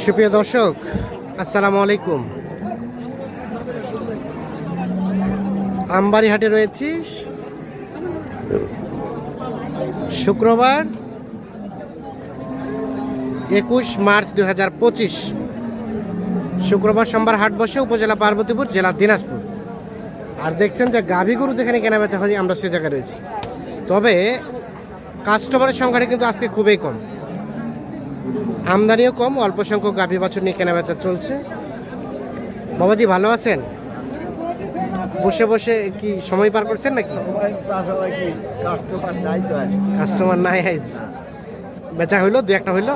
সুপ্রিয় দর্শক, আসসালামু আলাইকুম। আমবাড়ি হাটে রয়েছি। শুক্রবার 21 মার্চ 2025। শুক্রবার সোমবার হাট বসে উপজেলা পার্বতীপুর, জেলা দিনাজপুর। আর দেখছেন যে গাভী গরু যেখানে কেনা বেচা হয় আমরা সে জায়গায় রয়েছি। তবে কাস্টমারের সংখ্যাটা কিন্তু আজকে খুবই কম, আমদানিও কম, অল্প সংখ্যক গাভী বাছুর নিয়ে কেনা বেচা চলছে। বাবাজি ভালো আছেন? বসে বসে কি সময় পার করছেন নাকি? কাস্টমার নাই আইজ? বেচা হইলো, দু একটা হইলো?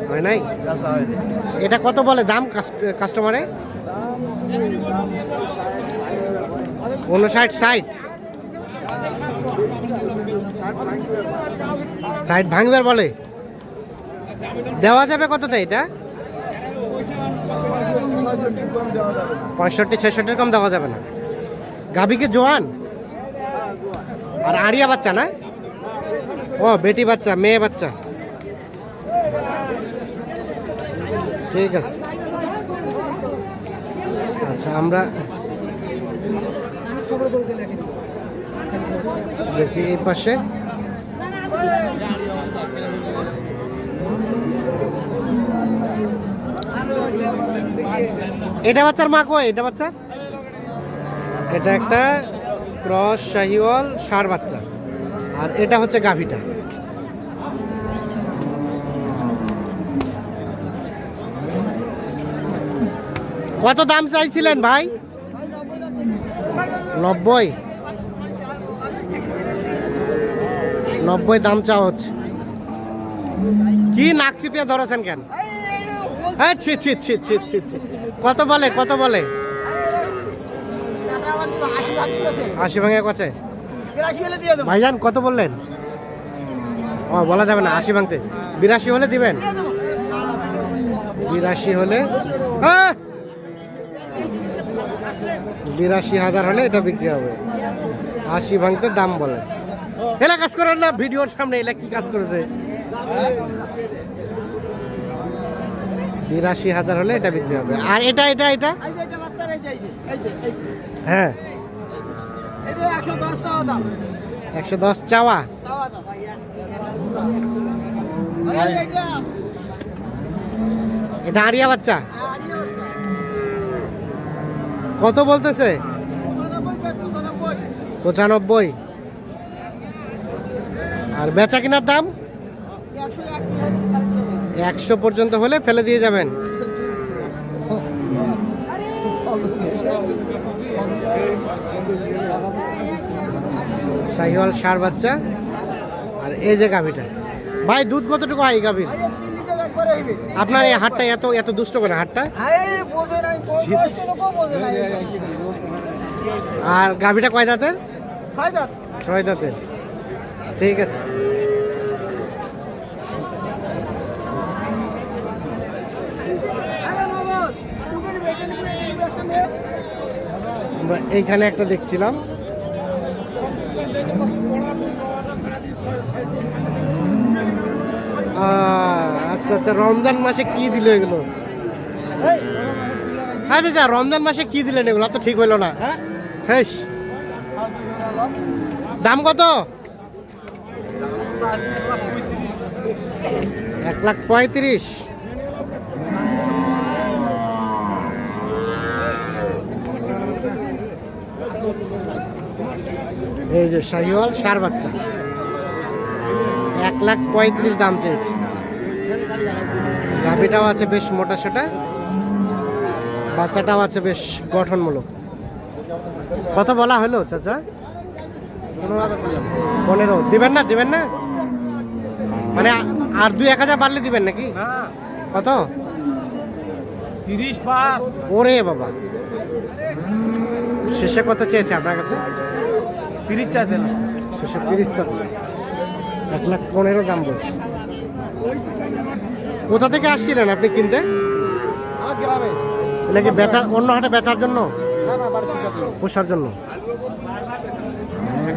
হয় নাই। এটা কত বলে দাম কাস্টমারে? 59-60 ভাঙবার বলে। দেওয়া যাবে কততে এটা? 65-66 কম দেওয়া যাবে না। গাভীকে জোয়ান আর আড়িয়া বাচ্চা না? ও বেটি বাচ্চা, মেয়ে বাচ্চা। ঠিক আছে, আচ্ছা আমরা দেখি এই পাশে। এটা বাচ্চার মা কই? এটা বাচ্চা, এটা একটা ক্রস শাহিওয়াল ষাঁড় বাচ্চা, আর এটা হচ্ছে গাভীটা। কত দাম চাইছিলেন ভাই? 90 দাম চাওয়া হচ্ছে। কি নাক চিপিয়ে ধরেছেন কেন? হ্যাঁ, ছি ছি ছি ছি ছি ছি। কত বলে, কত বলে? 80 ভাঙে কছে? ভাইজান কত বললেন? ও বলা যাবে না, 80 ভাঙতে। 82 হলে দিবেন? 82 হলে, 82,000 হলে এটা বিক্রি হবে। 80 ভাঙতে দাম বলে। এলা কাজ করেন না ভিডিওর সামনে, এলা কি কাজ করেছে? 82,000 হলে এটা বিক্রি হবে। আর এটা এটা এটা হ্যাঁ, 110 চাওয়া। এটা আড়িয়া বাচ্চা। কত বলতেছে? 95। আর বেচা কিনার দাম 100 পর্যন্ত হলে ফেলে দিয়ে যাবেন। শাহিওয়াল ষাঁড় বাচ্চা। আর এই যে গাভীটা, ভাই দুধ কতটুকু হয় এই গাভীর? আপনার এই হাটটা এত এত দুষ্ট করে হাটটা। আর গাভীটা কয় দাঁতের? 6 দাঁতের। ঠিক আছে, আমরা এইখানে একটা দেখছিলাম। আচ্ছা আচ্ছা, রমজান মাসে কি দিল এগুলো? আচ্ছা আচ্ছা, রমজান মাসে কি দিলেন এগুলো? তো ঠিক হইলো না। হ্যাঁ, দাম কত? 1,35,000। এই যে শাহিওয়াল ষাঁড় বাচ্চা, 1,35,000 দাম চেয়েছে। গাভীটাও আছে বেশ মোটা সোটা, বাচ্চাটাও আছে বেশ গঠনমূলক। কত বলা হলো চাচা? 15 দিবেন না? দিবেন না মানে আর 2-1,000 বাড়লে দিবেন নাকি? কত? 30। ওরে বাবা, শেষে কত চেয়েছে আপনার কাছে? 30 চাইছে না, শেষে 30 চাচ্ছে। 1,15,000 দাম বলছে। কোথা থেকে আসছিলেন আপনি কিনতে? আমার গ্রামে। নাকি বেচার, অন্য হাটে বেচার জন্য? পোষার জন্য।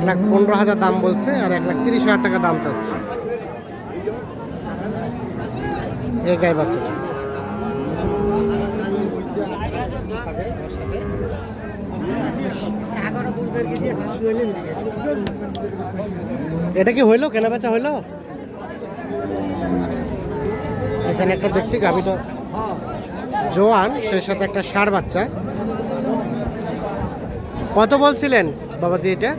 1,15,000 দাম বলছে, আর 1,30,000 টাকা দাম চাচ্ছে। এই গাই বাচ্চাটা এটা কি হইলো, কেনা বেচা হইলো? এখানে একটা দেখছি গাভীটা জোয়ান, সেই সাথে একটা ষাঁড় বাচ্চা। কত বলছিলেন বাবাজি এটা?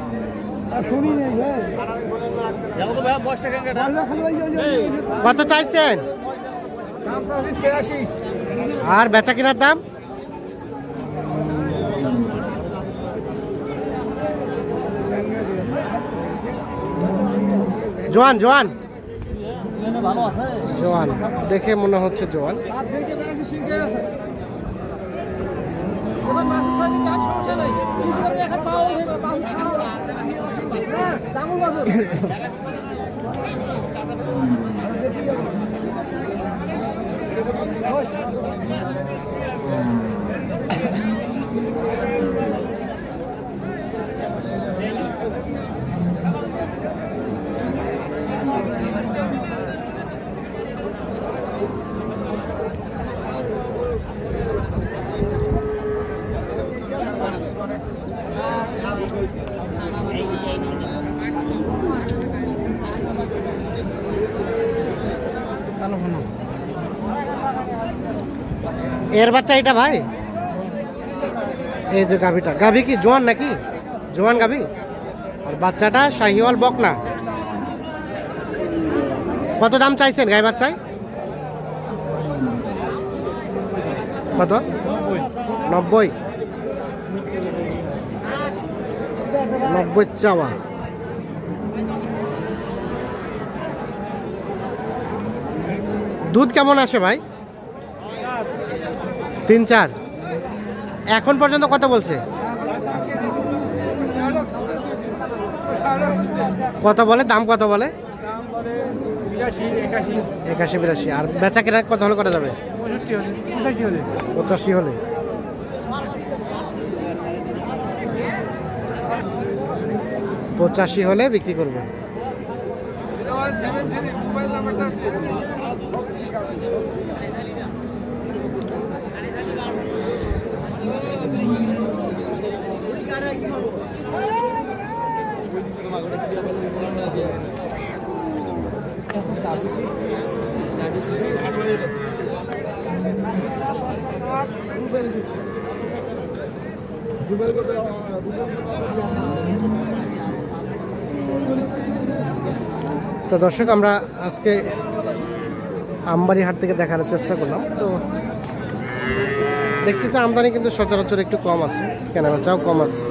কত চাইছেন? আর বেচা কেনার দাম? জোয়ান জোয়ান জোয়ান দেখে মনে হচ্ছে জোয়ান। এর বাচ্চা এটা ভাই? এই যে গাভীটা, গাভী কি জোয়ান নাকি? জোয়ান গাভী। আর বাচ্চাটা শাহিওয়াল বকনা। কত দাম চাইছেন গাই বাচ্চায়? কত? 90। 90 চাওয়া। দুধ কেমন আসে ভাই? 3-4। এখন পর্যন্ত কত বলছে? কত বলে, দাম কত বলে? 81-82। আর বেচা কেনা কত হলে করা যাবে? 85 হলে। 85 হলে বিক্রি করবে। তো দর্শক, আমরা আজকে আমবাড়ি হাট থেকে দেখানোর চেষ্টা করলাম। তো দেখছি যে আমদানি কিন্তু সচরাচর একটু কম আছে, কেনাবেচাও কম আছে।